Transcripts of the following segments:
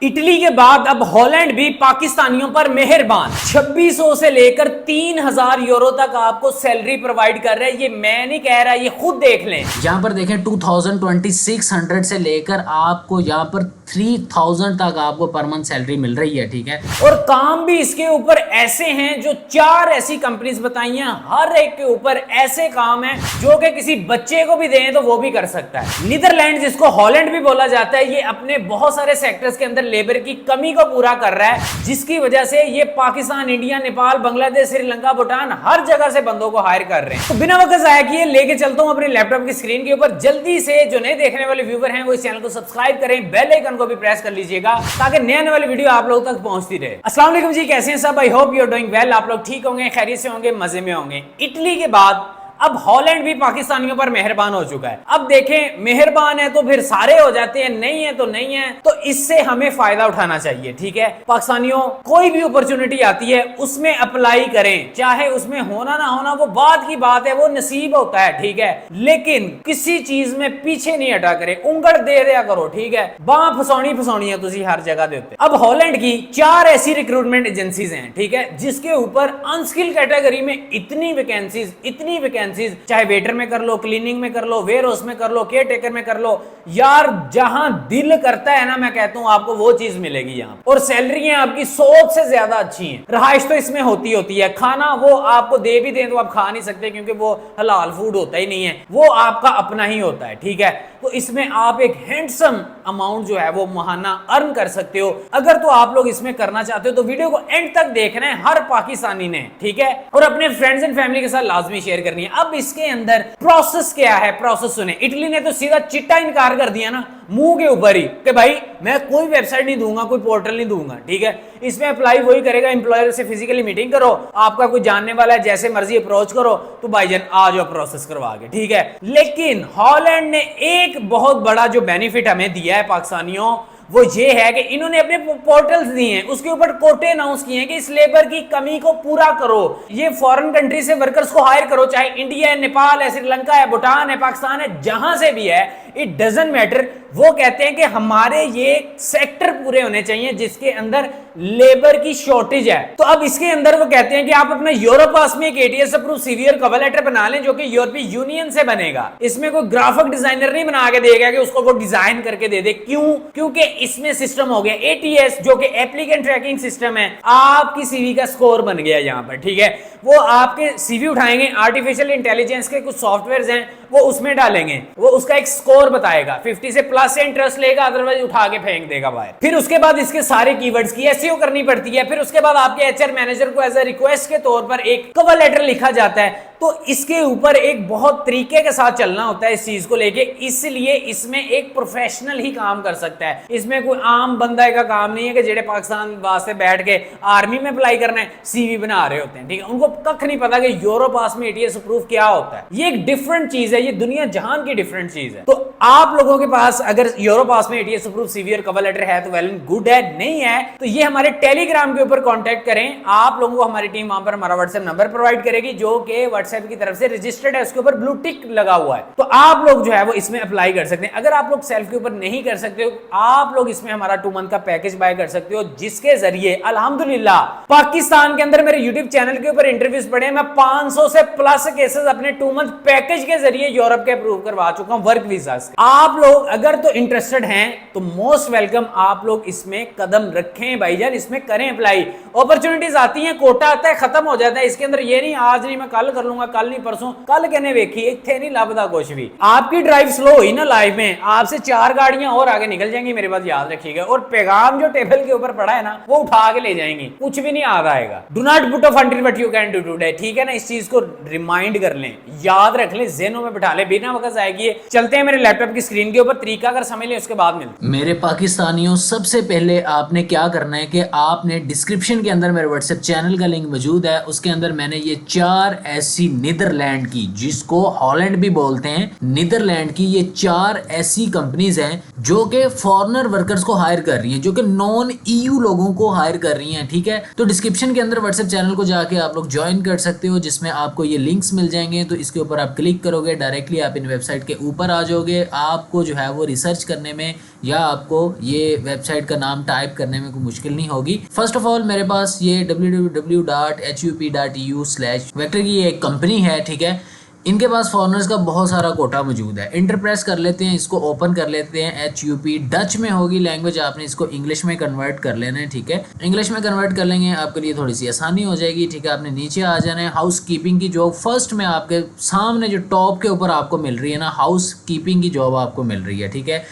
Italy के बाद अब हॉलैंड भी पाकिस्तानियों पर मेहरबान 2600 से लेकर 3000 यूरो तक आपको सैलरी प्रोवाइड कर रहे हैं। ये मैं नहीं कह रहा, ये खुद देख लें। यहाँ पर देखें 2600 से लेकर आपको यहाँ पर 3000 तक आपको पर मंथ सैलरी मिल रही है। ठीक है, और काम भी इसके ऊपर ऐसे हैं जो 4 ऐसी कंपनीज बताई हैं, हर एक के ऊपर ऐसे काम है जो कि किसी बच्चे को भी दें तो वो भी कर सकता है। नीदरलैंड, जिसको हॉलैंड भी बोला जाता है, ये अपने बहुत सारे सेक्टर्स के अंदर लेबर की कमी को पूरा कर रहा है, जिसकी वजह से ये पाकिस्तान, इंडिया, नेपाल, बांग्लादेश, श्रीलंका, भूटान हर जगह से बंदों को हायर कर रहे हैं। तो बिना वक्त जाया किए लेके चलता हूं अपने लैपटॉप की स्क्रीन के ऊपर। जल्दी से जो नए देखने वाले व्यूवर हैं वो इस चैनल को सब्सक्राइब करें, बेल आइकन को भी प्रेस कर लीजिएगा ताकि नए आने वाली वीडियो आप लोगों तक पहुंचती रहे। अस्सलाम वालेकुम जी, कैसे हैं सब? I hope you are doing well. आप लोग ठीक होंगे, खैरियत से होंगे, मजे में होंगे। इटली के बाद अब हॉलैंड भी पाकिस्तानियों पर मेहरबान हो चुका है। अब देखें, मेहरबान है तो फिर सारे हो जाते हैं, नहीं है तो नहीं है। तो इससे हमें फायदा उठाना चाहिए। ठीक है, पाकिस्तानियों, कोई भी अपॉर्चुनिटी आती है उसमें अप्लाई करें, चाहे उसमें होना ना होना वो बाद की बात है, वो नसीब होता है। ठीक है, लेकिन किसी चीज में पीछे नहीं हटा करें, उंगड़ दे दिया करो। ठीक है, बां फसौनी है तुझी हर जगह देते। अब हॉलैंड की 4 ऐसी रिक्रूटमेंट एजेंसीज हैं, ठीक है, जिसके ऊपर अनस्किल कैटेगरी में इतनी वैकेंसीज, चाहे वेटर में कर लो, क्लीनिंग में कर लो, वेयर हाउस में कर लो, केयर टेकर में कर लो, यार जहां दिल करता है ना, मैं कहता हूं आपको वो चीज मिलेगी यहां। और सैलरियां आपकी सोच से ज्यादा अच्छी हैं। रहाइश तो इसमें होती है, खाना वो आपको दे भी दें तो आप खा नहीं सकते क्योंकि वो हलाल फूड होता ही नहीं है, वो आपका अपना ही होता है। ठीक है, तो इसमें आप एक हैंडसम अमाउंट जो है वो महाना अर्न कर सकते हो। अगर तो आप लोग इसमें करना चाहते हो तो वीडियो को एंड तक देखना है हर पाकिस्तानी ने। ठीक है, और अपने फ्रेंड्स एंड फैमिली के साथ लाजमी शेयर करनी है। अब इसके अंदर प्रोसेस क्या है, प्रोसेस सुने। इटली ने तो सीधा चिट्टा इनकार कर दिया ना, मुंह के ऊपर ही, कि भाई मैं कोई वेबसाइट नहीं दूंगा, कोई पोर्टल नहीं दूंगा। ठीक है, इसमें अप्लाई वही करेगा, एम्प्लॉयर से फिजिकली मीटिंग करो, आपका कोई जानने वाला है, जैसे मर्जी अप्रोच करो, तो भाईजान आ जाओ प्रोसेस करवा के। ठीक है, लेकिन हॉलैंड ने एक बहुत बड़ा जो बेनिफिट हमें दिया है पाकिस्तानियों, वो ये है कि इन्होंने अपने पोर्टल्स दिए हैं, उसके ऊपर कोटे अनाउंस किए हैं कि इस लेबर की कमी को पूरा करो, ये फॉरेन कंट्री से वर्कर्स को हायर करो, चाहे इंडिया है, नेपाल है, श्रीलंका है, भूटान है, पाकिस्तान है, जहां से भी है, इट डजंट मैटर। वो कहते हैं कि हमारे ये सेक्टर पूरे होने चाहिए जिसके अंदर लेबर की शॉर्टेज है। तो अब इसके अंदर वो कहते हैं कि आप अपना यूरोप पास में एक ATS approve CV or cover letter बना लें जो कि यूरोपीय यूनियन से बनेगा। इसमें कोई ग्राफिक डिजाइनर नहीं बना के देगा कि उसको वो डिजाइन करके दे दे। क्यों? क्योंकि इसमें सिस्टम हो गया एटीएस, जो कि एप्लीकेंट ट्रैकिंग सिस्टम है। आपकी सीवी का स्कोर बन गया यहां पर। ठीक है, वो आपके सीवी उठाएंगे, आर्टिफिशियल इंटेलिजेंस के कुछ सॉफ्टवेयर हैं वो उसमें डालेंगे, वो उसका एक स्कोर बताएगा, 50 से प्लस से इंटरेस्ट लेगा, अदरवाइज उठा के फेंक देगा बाहर। फिर उसके बाद इसके सारे कीवर्ड्स की एसईओ करनी पड़ती है। फिर उसके बाद आपके एचआर मैनेजर को एज अ रिक्वेस्ट के तौर पर एक कवर लेटर लिखा जाता है। तो इसके ऊपर एक बहुत तरीके के साथ चलना होता है इस चीज को लेके, इसलिए इसमें एक प्रोफेशनल ही काम कर सकता है। इसमें कोई आम बंदा का काम नहीं है कि जेडे पाकिस्तान वास्ते बैठ के आर्मी में अप्लाई करना है, सीवी बना रहे होते हैं। ठीक है, उनको कख नहीं पता कि यूरोप पास में एटीएस अप्रूव क्या होता है। ये एक डिफरेंट चीज है, ये दुनिया जहान की डिफरेंट चीज है। तो आप लोगों के पास अगर यूरोप पास में एटीएस अप्रूव सीवी और कवर लेटर है तो वेल एंड गुड है, नहीं है तो ये हमारे टेलीग्राम के ऊपर कांटेक्ट करें। आप लोगों को हमारी टीम वहां पर हमारा व्हाट्सएप नंबर प्रोवाइड करेगी जो कि व्हाट्सएप की तरफ से रजिस्टर्ड है, उसके ऊपर ब्लू टिक लगा हुआ है। तो आप लोग जो है वो इसमें अप्लाई कर सकते हैं। अगर आप लोग सेल्फ के ऊपर नहीं कर सकते हो, आप लोग इसमें हमारा 2 मंथ का पैकेज बाय कर सकते हो, जिसके जरिए अल्हम्दुलिल्लाह पाकिस्तान के अंदर मेरे यूट्यूब चैनल के ऊपर इंटरव्यूज पड़े, मैं 500 से प्लस केसेस अपने 2 मंथ पैकेज के जरिए यूरोप के अप्रूव करवा चुका हूं वर्क वीजा से। आप लोग अगर तो इंटरेस्टेड हैं तो मोस्ट वेलकम, आप लोग इसमें कदम रखें भाईजान, इसमें करें अप्लाई। अपॉर्चुनिटीज आती हैं, कोटा आता है, खत्म हो जाता है। इसके अंदर ये नहीं आज नहीं मैं कल कर लूंगा, कल नहीं परसों, कल कहने वेखी इतने नहीं लभदा कुछ भी। आपकी ड्राइव स्लो हुई ना लाइफ में, आपसे 4 गाड़ियां और आगे निकल जाएंगी, मेरे बात याद रखिएगा। और पैगाम जो टेबल के ऊपर पड़ा है ना, वो उठा के ले जाएंगी, कुछ भी नहीं याद आएगा। Do not put off until what you can do today. ठीक है ना, इस चीज को रिमाइंड कर लें, याद रख लें, ज़हनों में बिठा लें, बिना वक्त जाएगी। चलते हैं मेरे लैपटॉप की स्क्रीन के ऊपर, तरीका अगर समझ लें उसके बाद मिलते हैं। मेरे पाकिस्तानियों, सबसे पहले आपने क्या करना है कि आपने डिस्क्रिप्शन के अंदर मेरे व्हाट्सएप चैनल का लिंक मौजूद है, उसके अंदर मैंने ये 4 ऐसी नीदरलैंड की, जिसको हॉलैंड भी बोलते हैं, नीदरलैंड की ये 4 ऐसी कंपनीज हैं जो कि फॉरेनर वर्कर्स को हायर कर रही हैं, जो कि नॉन ईयू लोगों को हायर कर रही हैं। ठीक है, तो डिस्क्रिप्शन के अंदर व्हाट्सएप चैनल को जाके आप लोग ज्वाइन कर सकते हो, जिसमें आपको ये लिंक्स मिल जाएंगे। तो इसके ऊपर आप क्लिक करोगे, डायरेक्टली आप इन वेबसाइट के ऊपर आ जाओगे। आपको जो है वो रिसर्च करने में या आपको ये वेबसाइट का नाम टाइप करने में कोई मुश्किल नहीं होगी। फर्स्ट ऑफ ऑल मेरे पास ये www.hup.eu/vector की एक कंपनी है। ठीक है, इनके पास फॉरेनर्स का बहुत सारा कोटा मौजूद है। इंटरप्रेस कर लेते हैं, इसको ओपन कर लेते हैं। HUP डच में होगी लैंग्वेज, आपने इसको इंग्लिश में कन्वर्ट कर लेना है। ठीक है, इंग्लिश में कन्वर्ट कर लेंगे, आपके लिए थोड़ी सी आसानी हो जाएगी। ठीक है, आपने नीचे आ जाना है। हाउस कीपिंग की जॉब फर्स्ट में आपके सामने जो टॉप के ऊपर आपको मिल रही है ना, हाउस कीपिंग की जॉब आपको मिल रही है। ठीक है,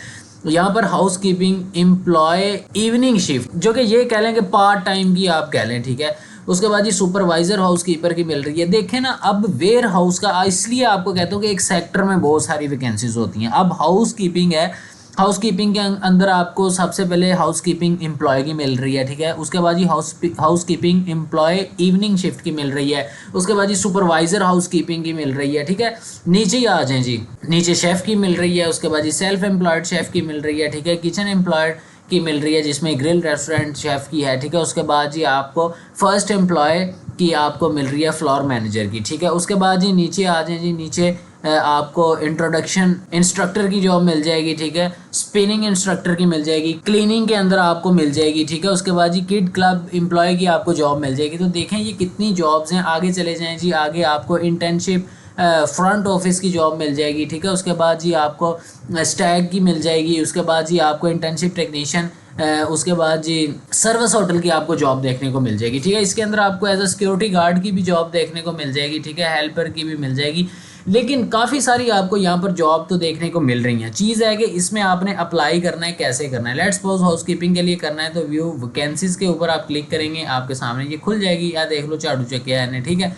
यहाँ पर housekeeping employ evening shift, जो कि ये कह लें कि पार्ट टाइम की आप कह लें। ठीक है, उसके बाद ये सुपरवाइजर हाउस कीपर की मिल रही है। देखें ना, अब वेयर हाउस का इसलिए आपको कहता हूँ कि एक सेक्टर में बहुत सारी वैकेंसीज होती हैं। अब हाउस कीपिंग है, हाउस कीपिंग के अंदर आपको सबसे पहले हाउस कीपिंग एम्प्लॉय की मिल रही है। ठीक है, उसके बाद ये housekeeping employ evening shift की मिल रही है। उसके बाद ये सुपरवाइजर हाउस कीपिंग की मिल रही है। ठीक है, नीचे ही आ जाएं जी, नीचे शेफ़ की मिल रही है। उसके बाद ये सेल्फ एम्प्लॉयड शेफ़ की मिल रही है। ठीक है, किचन एम्प्लॉयड की मिल रही है, जिसमें ग्रिल रेस्टोरेंट शेफ़ की है। ठीक है, उसके बाद जी आपको फर्स्ट एम्प्लॉय की आपको मिल रही है फ्लोर मैनेजर की। ठीक है, उसके बाद जी नीचे आ जाए जी, नीचे आपको इंट्रोडक्शन इंस्ट्रक्टर की जॉब मिल जाएगी। ठीक है, स्पिनिंग इंस्ट्रक्टर की मिल जाएगी, क्लीनिंग के अंदर आपको मिल जाएगी। ठीक है, उसके बाद जी किड क्लब एम्प्लॉय की आपको जॉब मिल जाएगी। तो देखें ये कितनी जॉब्स हैं। आगे चले जाएं जी, आगे आपको इंटर्नशिप फ्रंट ऑफिस की जॉब मिल जाएगी। ठीक है, उसके बाद जी आपको स्टैग की मिल जाएगी। उसके बाद जी आपको इंटर्नशिप टेक्नीशियन, उसके बाद जी सर्विस होटल की आपको जॉब देखने को मिल जाएगी। ठीक है, इसके अंदर आपको एज अ सिक्योरिटी गार्ड की भी जॉब देखने को मिल जाएगी। ठीक है, हेल्पर की भी मिल जाएगी। लेकिन काफ़ी सारी आपको यहाँ पर जॉब तो देखने को मिल रही हैं। चीज़ है कि इसमें आपने अप्लाई करना है, कैसे करना है। लेट्स सपोज हाउस कीपिंग के लिए करना है, तो व्यू वैकेंसीज के ऊपर आप क्लिक करेंगे, आपके सामने ये खुल जाएगी। या देख लो झाड़ू चकिया है। ठीक है,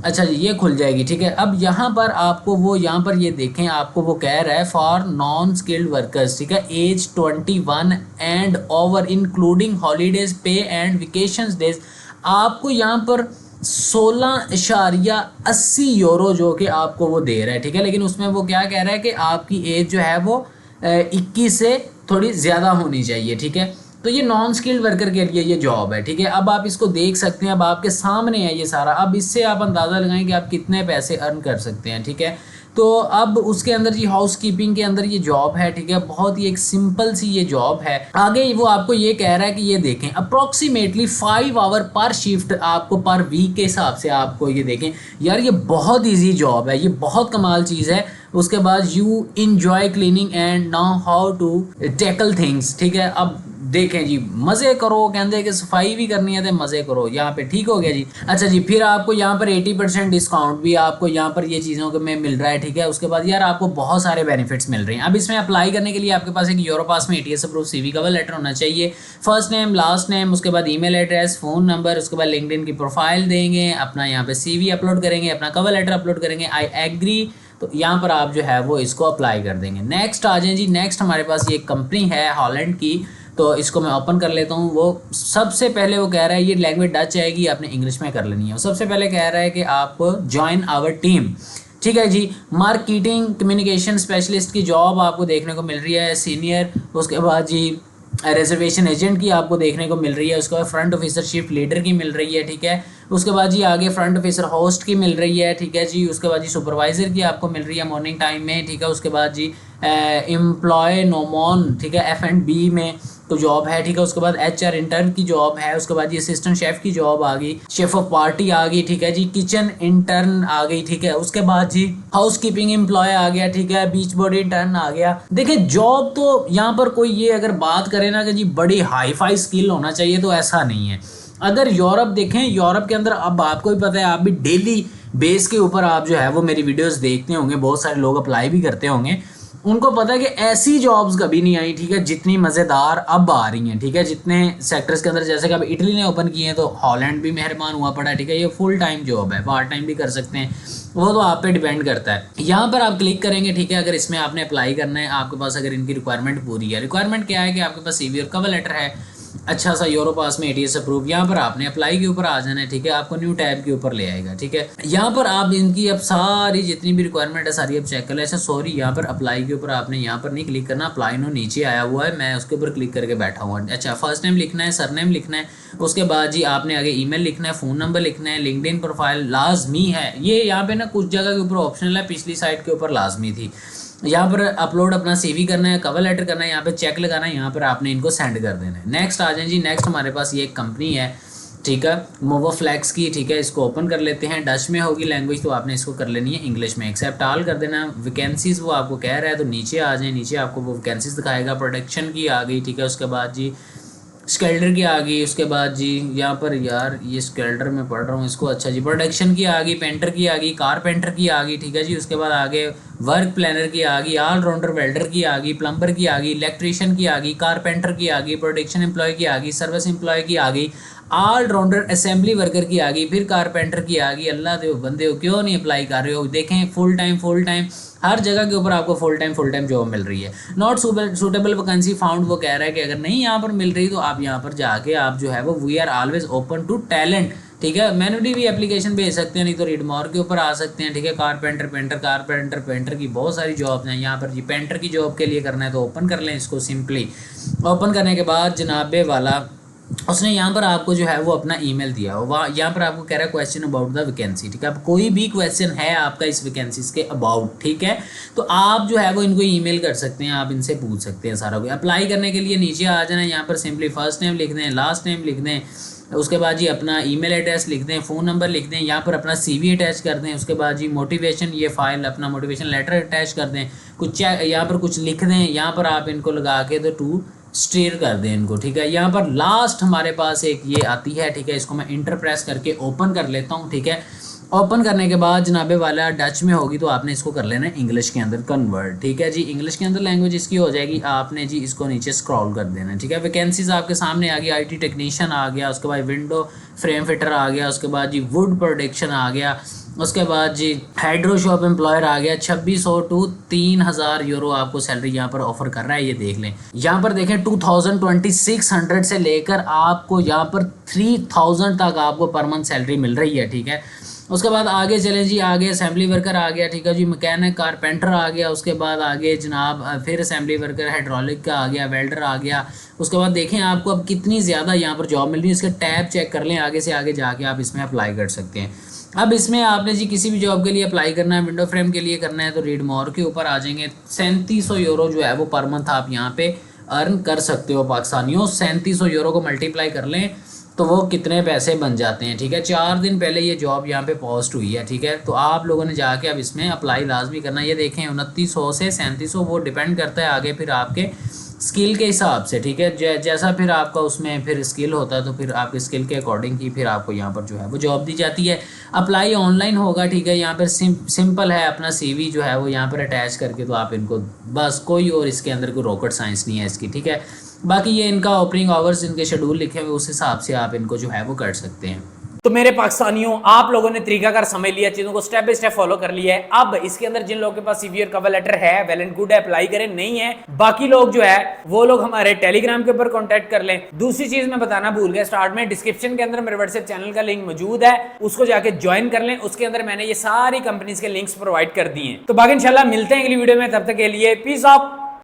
अच्छा जी, ये खुल जाएगी। ठीक है, अब यहाँ पर आपको वो यहाँ पर ये देखें, आपको वो कह रहा है फॉर नॉन स्किल्ड वर्कर्स। ठीक है, age 21 and over including holidays pay and vacation days. आपको यहाँ पर 16.80 यूरो जो कि आपको वो दे रहा है। ठीक है, लेकिन उसमें वो क्या कह रहा है कि आपकी एज जो है वो 21 से थोड़ी ज़्यादा होनी चाहिए। ठीक है, तो ये नॉन स्किल्ड वर्कर के लिए ये जॉब है। ठीक है, अब आप इसको देख सकते हैं, अब आपके सामने है ये सारा। अब इससे आप अंदाज़ा लगाएं कि आप कितने पैसे अर्न कर सकते हैं। ठीक है, तो अब उसके अंदर जी हाउस कीपिंग के अंदर ये जॉब है। ठीक है, बहुत ही एक सिंपल सी ये जॉब है। आगे वो आपको ये कह रहा है कि ये देखें अप्रोक्सीमेटली 5 आवर पर शिफ्ट आपको पर वीक के हिसाब से आपको ये देखें। यार ये बहुत ईजी जॉब है, ये बहुत कमाल चीज़ है। उसके बाद you enjoy cleaning and now how to tackle things. ठीक है, अब देखें जी, मज़े करो, कहते कि सफाई भी करनी है तो मज़े करो। यहाँ पे ठीक हो गया जी। अच्छा जी, फिर आपको यहाँ पर 80% डिस्काउंट भी आपको यहाँ पर ये चीज़ों के में मिल रहा है। ठीक है, उसके बाद यार आपको बहुत सारे बेनिफिट्स मिल रहे हैं। अब इसमें अप्लाई करने के लिए आपके पास एक यूरोपास में ATS approve CV cover letter होना चाहिए, फर्स्ट नेम लास्ट नेम, उसके बाद ईमेल एड्रेस, फ़ोन नंबर, उसके बाद लिंक्डइन की प्रोफाइल देंगे, अपना यहाँ पे CV अपलोड करेंगे, अपना कवर लेटर अपलोड करेंगे, आई एग्री। तो यहाँ पर आप जो है वो इसको अप्लाई कर देंगे। नेक्स्ट आ जाए जी, नेक्स्ट हमारे पास ये कंपनी है हॉलैंड की, तो इसको मैं ओपन कर लेता हूँ। वो सबसे पहले वो कह रहा है ये लैंग्वेज डच आएगी, आपने इंग्लिश में कर लेनी है। सबसे पहले कह रहा है कि आप ज्वाइन आवर टीम। ठीक है जी, मार्केटिंग कम्युनिकेशन स्पेशलिस्ट की जॉब आपको देखने को मिल रही है, सीनियर। उसके बाद जी रिजर्वेशन एजेंट की आपको देखने को मिल रही है। उसके बाद फ्रंट ऑफिसर शिफ्ट लीडर की मिल रही है। ठीक है, उसके बाद जी आगे फ्रंट ऑफिसर होस्ट की मिल रही है। ठीक है जी, उसके बाद जी सुपरवाइजर की आपको मिल रही है मॉर्निंग टाइम में। ठीक है, उसके बाद जी एम्प्लॉय नोमॉन, ठीक है, F&B में तो जॉब है। ठीक है, उसके बाद HR इंटर्न की जॉब है। उसके बाद ये असिस्टेंट शेफ की जॉब आ गई, शेफ ऑफ पार्टी आ गई। ठीक है जी, किचन इंटर्न आ गई। ठीक है, उसके बाद जी हाउस कीपिंग एम्प्लॉय आ गया। ठीक है, बीच बॉडी इंटर्न आ गया। देखिए जॉब तो यहाँ पर कोई ये अगर बात करे ना कि जी बड़ी हाई फाई स्किल होना चाहिए, तो ऐसा नहीं है। अगर यूरोप देखें, यूरोप के अंदर अब आपको भी पता है, आप भी डेली बेस के ऊपर आप जो है वो मेरी वीडियोस देखते होंगे, बहुत सारे लोग अप्लाई भी करते होंगे, उनको पता है कि ऐसी जॉब्स कभी नहीं आई। ठीक है, जितनी मज़ेदार अब आ रही हैं। ठीक है, जितने सेक्टर्स के अंदर, जैसे कि अब इटली ने ओपन किए हैं, तो हॉलैंड भी मेहरबान हुआ पड़ा है। ठीक है, ये फुल टाइम जॉब है, पार्ट टाइम भी कर सकते हैं, वो तो आप पे डिपेंड करता है। यहाँ पर आप क्लिक करेंगे। ठीक है, अगर इसमें आपने अप्लाई करना है, आपके पास अगर इनकी रिक्वायरमेंट पूरी है। रिक्वायरमेंट क्या है कि आपके पास CV और कवर लेटर है, अच्छा सा यूरो पास में ATS अप्रूव, यहाँ पर आपने अप्लाई के ऊपर आ जाना है, ठीक है। आपको न्यू टैब के ऊपर ले आएगा, ठीक है। यहाँ पर आप इनकी अब सारी जितनी भी रिक्वायरमेंट है सारी अब चेक कर ले। अच्छा सॉरी, यहाँ पर अप्लाई के ऊपर आपने यहाँ पर नहीं क्लिक करना, अप्लाई नो नीचे आया हुआ है, मैं उसके ऊपर क्लिक करके बैठा हुआ। अच्छा फर्स्ट नेम लिखना है, सरनेम लिखना है, उसके बाद जी आपने आगे ईमेल लिखना है, फ़ोन नंबर लिखना है, लिंक्डइन प्रोफाइल लाजमी है। ये यहाँ पे ना कुछ जगह के ऊपर ऑप्शनल है, पिछली साइट के ऊपर लाजमी थी। यहाँ पर अपलोड अपना CV करना है, कवर लेटर करना है, यहाँ पे चेक लगाना है, यहाँ पर आपने इनको सेंड कर देना है। नेक्स्ट आ जाए जी। नेक्स्ट हमारे पास ये एक कंपनी है, ठीक है, मोवोफ्लेक्स की, ठीक है। इसको ओपन कर लेते हैं। डच में होगी लैंग्वेज तो आपने इसको कर लेनी है इंग्लिश में। एक्सेप्ट ऑल कर देना। वैकेंसीज वो आपको कह रहा है तो नीचे आ जाए, नीचे आपको वो वैकेंसीज दिखाएगा। प्रोडक्शन की आ गई, ठीक है। उसके बाद जी स्केल्डर की आ गई। उसके बाद जी यहाँ पर यार ये स्केल्डर में पढ़ रहा हूँ इसको, अच्छा जी प्रोडक्शन की आ गई, पेंटर की आ गई, कारपेंटर की आ गई, ठीक है जी। उसके बाद आगे वर्क प्लानर की आ गई, ऑलराउंडर वेल्डर की आ गई, प्लम्बर की आ गई, इलेक्ट्रीशियन की आ गई, कारपेंटर की आ गई, प्रोडक्शन एम्प्लॉय की आ गई, सर्विस एम्प्लॉय की आ गई, ऑलराउंडर असेंबली वर्कर की आ गई, फिर कारपेंटर की आ गई। अल्लाह दे बंदे हो, क्यों नहीं अप्लाई कर रहे हो? देखें फुल टाइम हर जगह के ऊपर आपको फुल टाइम जॉब मिल रही है। नॉट सूटेबल वैकेंसी फाउंड, वो कह रहा है कि अगर नहीं यहाँ पर मिल रही तो आप यहाँ पर जाके आप जो है वो we are always open to talent, ठीक है। मैनुअली भी एप्लीकेशन भेज सकते हैं, नहीं तो रीडमोर के ऊपर आ सकते हैं, ठीक है। कारपेंटर पेंटर की बहुत सारी जॉब्स हैं यहाँ पर जी। पेंटर की जॉब के लिए करना है तो ओपन कर लें इसको। सिंपली ओपन करने के बाद जनाबे वाला उसने यहाँ पर आपको जो है वो अपना ईमेल दिया हो, वहाँ यहाँ पर आपको कह रहा है क्वेश्चन अबाउट द वैकेंसी, ठीक है। अब कोई भी क्वेश्चन है आपका इस वैकेंसीज के अबाउट, ठीक है, तो आप जो है वो इनको ईमेल कर सकते हैं, आप इनसे पूछ सकते हैं सारा कुछ। अप्लाई करने के लिए नीचे आ जाना है, यहाँ पर सिंपली फर्स्ट नेम लिख दें, लास्ट नेम लिख दें, उसके बाद जी अपना ईमेल एड्रेस लिख दें, फ़ोन नंबर लिख दें, यहाँ पर अपना CV अटैच कर दें। उसके बाद जी मोटिवेशन, ये फाइल अपना मोटिवेशन लेटर अटैच कर दें, कुछ यहाँ पर कुछ लिख दें, यहाँ पर आप इनको लगा के तो टू स्टीयर कर दें इनको, ठीक है। यहाँ पर लास्ट हमारे पास एक ये आती है, ठीक है। इसको मैं इंटर प्रेस करके ओपन कर लेता हूँ, ठीक है। ओपन करने के बाद जनाबे वाला डच में होगी तो आपने इसको कर लेना है इंग्लिश के अंदर कन्वर्ट, ठीक है जी। इंग्लिश के अंदर लैंग्वेज इसकी हो जाएगी, आपने जी इसको नीचे स्क्रॉल कर देना है, ठीक है। वैकेंसीज आपके सामने आ गई, IT टेक्नीशियन आ गया, उसके बाद विंडो फ्रेम फिटर आ गया, उसके बाद जी वुड प्रोडक्शन आ गया, उसके बाद जी हाइड्रो शॉप एम्प्लॉयर आ गया। 2600 टू 3000 यूरो आपको सैलरी यहाँ पर ऑफर कर रहा है, ये देख लें। यहाँ पर देखें 2600 से लेकर आपको यहाँ पर 3000 तक आपको पर मंथ सैलरी मिल रही है, ठीक है। उसके बाद आगे चलें जी, आगे असेंबली वर्कर आ गया, ठीक है जी। मैकेनिक कारपेंटर आ गया, उसके बाद आगे जनाब फिर असेंबली वर्कर, हाइड्रोलिक का आ गया, वेल्डर आ गया। उसके बाद देखें आपको अब कितनी ज़्यादा यहाँ पर जॉब मिल रही है, इसके टैब चेक कर लें, आगे से आगे जाके आप इसमें अप्लाई कर सकते हैं। अब इसमें आपने जी किसी भी जॉब के लिए अप्लाई करना है, विंडो फ्रेम के लिए करना है तो रीड मोर के ऊपर आ जाएंगे। 3700 यूरो जो है वो पर मंथ आप यहाँ पे अर्न कर सकते हो पाकिस्तानियों। 3700 यूरो को मल्टीप्लाई कर लें तो वो कितने पैसे बन जाते हैं, ठीक है। 4 दिन पहले ये जॉब यहाँ पे पोस्ट हुई है, ठीक है। तो आप लोगों ने जाके अब इसमें अप्लाई लाजमी करना। ये देखें 2900 से 3700, वो डिपेंड करता है आगे फिर आपके स्किल के हिसाब से, ठीक है। जैसा फिर आपका उसमें फिर स्किल होता है तो फिर आपके स्किल के अकॉर्डिंग ही फिर आपको यहाँ पर जो है वो जॉब दी जाती है। अप्लाई ऑनलाइन होगा, ठीक है। यहाँ पर सिंपल है, अपना CV जो है वो यहाँ पर अटैच करके तो आप इनको बस, कोई और इसके अंदर कोई रॉकेट साइंस नहीं है इसकी, ठीक है। बाकी ये इनका ओपनिंग आवर्स, इनके शेड्यूल लिखे हुए, उस हिसाब से आप इनको जो है वो कर सकते हैं। तो मेरे पाकिस्तानियों, आप लोगों ने तरीकाकार समझ लिया, चीजों को स्टेप बाय स्टेप फॉलो कर लिया है। अब इसके अंदर जिन लोगों के पास CV और कवर लेटर है, वेल एंड गुड है, अप्लाई करें, नहीं है बाकी लोग जो है वो लोग हमारे टेलीग्राम के ऊपर कांटेक्ट कर लें। दूसरी चीज मैं बताना भूल गया स्टार्ट में, डिस्क्रिप्शन के अंदर मेरे व्हाट्सएप चैनल का लिंक मौजूद है, उसको जाके ज्वाइन कर लें। उसके अंदर मैंने ये सारी कंपनीज के लिंक्स प्रोवाइड कर दिए हैं। तो बाकी इंशाल्लाह मिलते हैं अगली वीडियो में, तब तक के लिए पीस ऑफ।